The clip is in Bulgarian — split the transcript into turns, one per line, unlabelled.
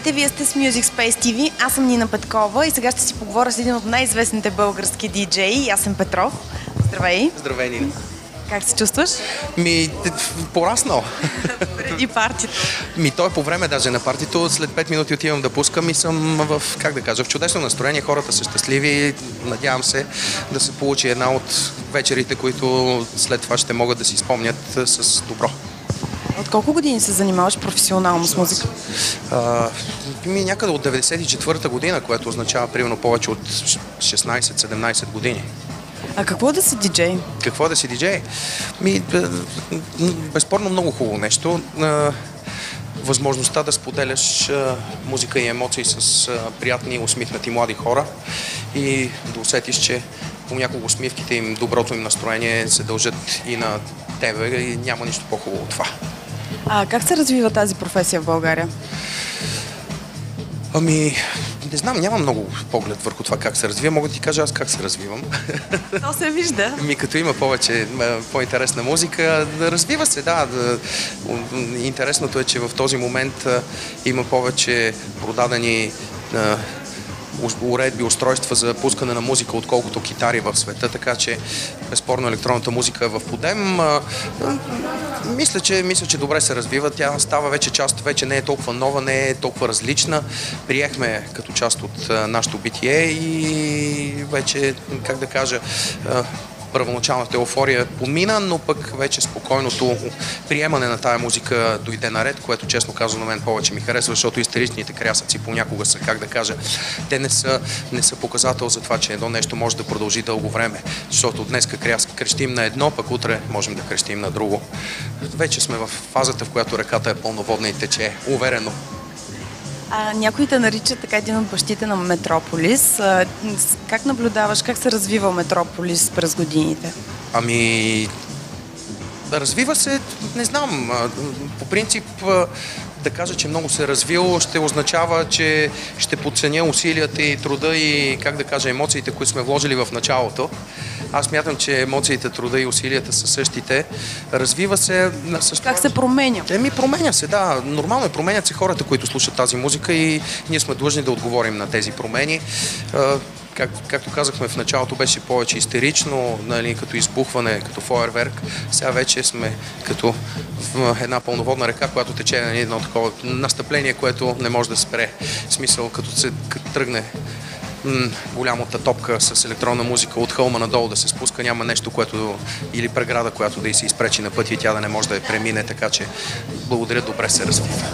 Здравейте, вие сте с Music Space TV, аз съм Нина Петкова и сега ще си поговоря с един от най-известните български диджеи, Ясен Петров. Здравей!
Здравей, Нина!
Как се чувстваш?
Пораснал.
Преди партито.
Той по време даже на партито, след 5 минути отивам да пускам и съм в чудесно настроение, хората са щастливи, надявам се да се получи една от вечерите, които след това ще могат да си спомнят с добро.
От колко години се занимаваш професионално с музика?
Някъде от 94-та година, което означава примерно повече от 16-17 години.
А какво да си диджей?
Какво да си диджей? Безспорно много хубаво нещо. Възможността да споделяш музика и емоции с приятни, усмихнати млади хора и да усетиш, че понякога усмивките им, доброто им настроение се дължат и на тебе и няма нищо по-хубаво от това.
А как се развива тази професия в България?
Не знам, нямам много поглед върху това как се развива. Мога да ти кажа аз как се развивам.
То се вижда.
Като има повече, по-интересна музика, развива се, да. Интересното е, че в този момент има повече продадени уредби, устройства за пускане на музика, отколкото китари в света, така че безспорно електронната музика е в подем. Мисля, че добре се развива. Тя става вече част, вече не е толкова нова, не е толкова различна. Приехме като част от нашето битие и вече, как да кажа, първоначалната еуфория помина, но пък вече спокойното приемане на тая музика дойде наред, което честно казано на мен повече ми харесва, защото истеричните крясъци понякога са, как да кажа, те не са показател за това, че едно нещо може да продължи дълго време, защото днес крещим на едно, пък утре можем да крещим на друго. Вече сме в фазата, в която реката е пълноводна и тече уверено.
Някой те нарича така един от бащите на Метрополис. Как наблюдаваш, как се развива Метрополис през годините?
Развива се, не знам, по принцип да кажа, че много се е развил, ще означава, че ще подценя усилията и труда и, как да кажа, емоциите, които сме вложили в началото. Аз смятам, че емоциите, труда и усилията са същите. Развива се...
Как се променя?
Променя се, да. Нормално е, променят се хората, които слушат тази музика и ние сме длъжни да отговорим на тези промени. Както казахме в началото, беше повече истерично, като избухване, като фойерверк. Сега вече сме като в една пълноводна река, която тече на едно такова настъпление, което не може да спре. В смисъл, като тръгне голямата топка с електронна музика от хълма надолу да се спуска, няма нещо, или преграда, която да й се изпречи на пътя и тя да не може да я премине, така че благодаря, добре се развива.